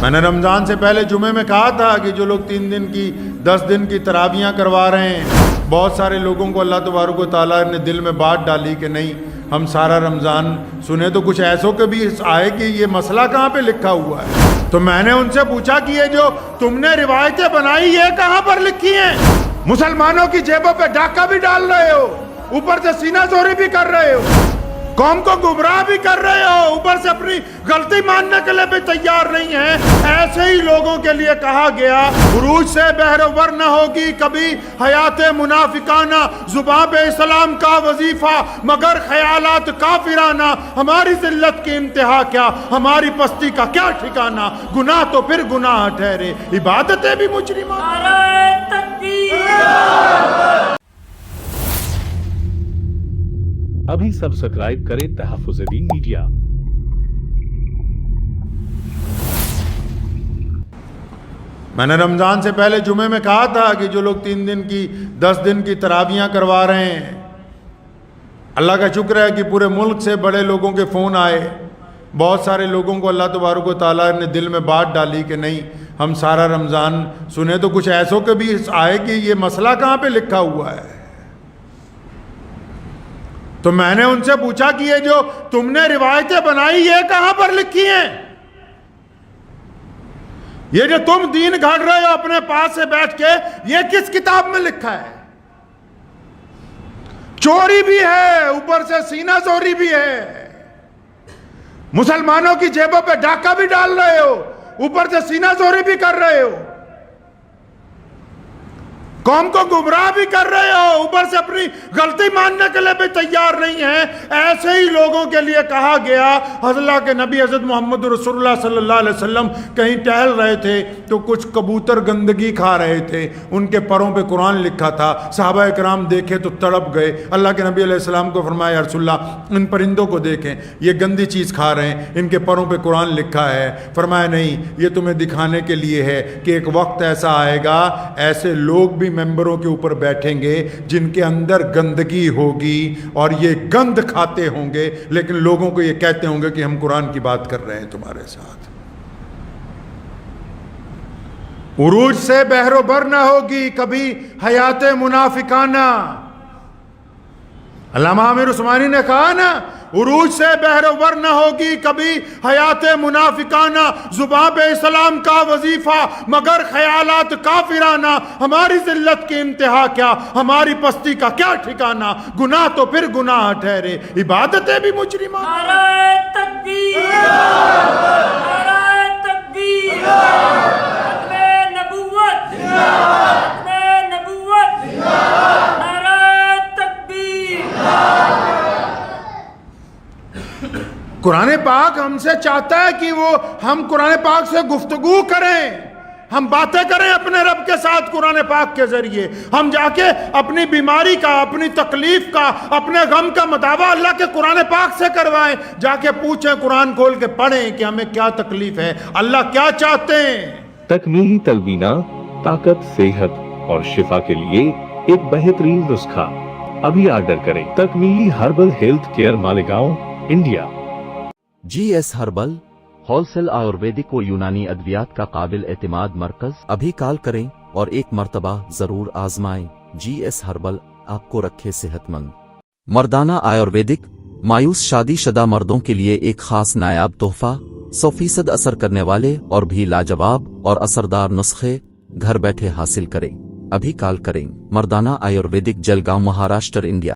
मैंने रमज़ान से पहले जुमे में कहा था कि जो लोग 3 दिन की 10 दिन की तरावियाँ करवा रहे हैं, बहुत सारे लोगों को अल्लाह तबारक व तआला ने दिल में बात डाली कि नहीं हम सारा रमज़ान सुने, तो कुछ ऐसों के भी आए कि ये मसला कहाँ पे लिखा हुआ है। तो मैंने उनसे पूछा कि ये जो तुमने रिवायतें बनाई ये कहाँ पर लिखी हैं? मुसलमानों की जेबों पे डाका भी डाल रहे हो, ऊपर से सीना जोरी भी कर रहे हो, कौम को गुमराह भी कर रहे हो, ऊपर से अपनी गलती मानने के लिए भी तैयार नहीं है। ऐसे ही लोगों के लिए कहा गया उरूज से बहरोवर न होगी कभी हयात मुनाफिकाना, जुबां पे इस्लाम का वजीफा मगर ख्यालात काफिराना, हमारी जिल्लत की इंतहा क्या, हमारी पस्ती का क्या ठिकाना, गुनाह तो फिर गुनाह ठहरे, इबादतें भी मुजरिमा। अभी सब्सक्राइब करें तहफ़्फ़ुज़-ए-दीन मीडिया। मैंने रमज़ान से पहले जुमे में कहा था कि जो लोग 3 दिन की 10 दिन की तरावियाँ करवा रहे हैं, अल्लाह का शुक्र है कि पूरे मुल्क से बड़े लोगों के फ़ोन आए, बहुत सारे लोगों को अल्लाह तबारक व तआला ने दिल में बात डाली कि नहीं हम सारा रमज़ान सुने, तो कुछ ऐसों के भी आए कि ये मसला कहाँ पे लिखा हुआ है। तो मैंने उनसे पूछा कि ये जो तुमने रिवायतें बनाई ये कहां पर लिखी हैं? ये जो तुम दीन घड़ रहे हो अपने पास से बैठ के, ये किस किताब में लिखा है? चोरी भी है, ऊपर से सीना चोरी भी है, मुसलमानों की जेबों पे डाका भी डाल रहे हो, ऊपर से सीना चोरी भी कर रहे हो, कौम को गुमराह भी कर रहे हो, ऊपर से अपनी गलती मानने के लिए भी तैयार नहीं है। ऐसे ही लोगों के लिए कहा गया अल्लाह के नबी हज़रत मोहम्मद रसूलुल्लाह सल्लल्लाहु अलैहि वसल्लम कहीं टहल रहे थे तो कुछ कबूतर गंदगी खा रहे थे, उनके परों पे कुरान लिखा था। सहाबा इकराम देखे तो तड़प गए, अल्लाह के नबी अलैहि सलाम को फरमाया या रसूलल्लाह इन परिंदों को देखें, ये गंदी चीज़ खा रहे हैं, इनके परों पर कुरान लिखा है। फरमाया नहीं, ये तुम्हें दिखाने के लिए है कि एक वक्त ऐसा आएगा ऐसे लोग भी मेंबरों के ऊपर बैठेंगे जिनके अंदर गंदगी होगी और ये गंद खाते होंगे, लेकिन लोगों को ये कहते होंगे कि हम कुरान की बात कर रहे हैं तुम्हारे साथ। उरूज से बहरोबर ना होगी कभी हयात मुनाफिकाना। अल्लामा आमिर उस्मानी ने कहा ना, उरूज से बहरोवर न होगी कभी हयात मुनाफिकाना, जुबां पे इस्लाम का वजीफा मगर ख्यालात काफिराना, हमारी जिल्लत की इंतहा क्या, हमारी पस्ती का क्या ठिकाना, गुनाह तो फिर गुनाह ठहरे, इबादतें भी मुजरिमा। नारे तकबीर, नारे तकबीर, खत्मे नबुव्वत, खत्मे नबुव्वत, नारे तकबीर। कुरान पाक हमसे चाहता है कि वो हम कुरान पाक से गुफ्तगू करें, हम बातें करें अपने रब के साथ कुरान पाक के जरिए। हम जाके अपनी बीमारी का, अपनी तकलीफ का, अपने गम का मदावा अल्लाह के कुरान पाक से करवाएं, जाके पूछें, कुरान खोल के पढ़ें कि हमें क्या तकलीफ है, अल्लाह क्या चाहते हैं। तकमीली तलवीना ताकत, सेहत और शिफा के लिए एक बेहतरीन नुस्खा अभी ऑर्डर करें। Takmili herbal health care, Malegaon, India. GS herbal wholesale ayurvedic व यूनानी अद्वियात का काबिल एतमाद मरकज। अभी कॉल करें और एक मर्तबा जरूर आजमाएं। GS हर्बल आपको रखे सेहतमंद। मर्दाना आयुर्वेदिक मायूस शादीशुदा मर्दों के लिए एक खास नायाब तोहफा, 100% असर करने वाले और भी लाजवाब और असरदार नुस्खे घर बैठे हासिल करें। अभी कॉल करें। मर्दाना आयुर्वेदिक, जलगांव, महाराष्ट्र, इंडिया।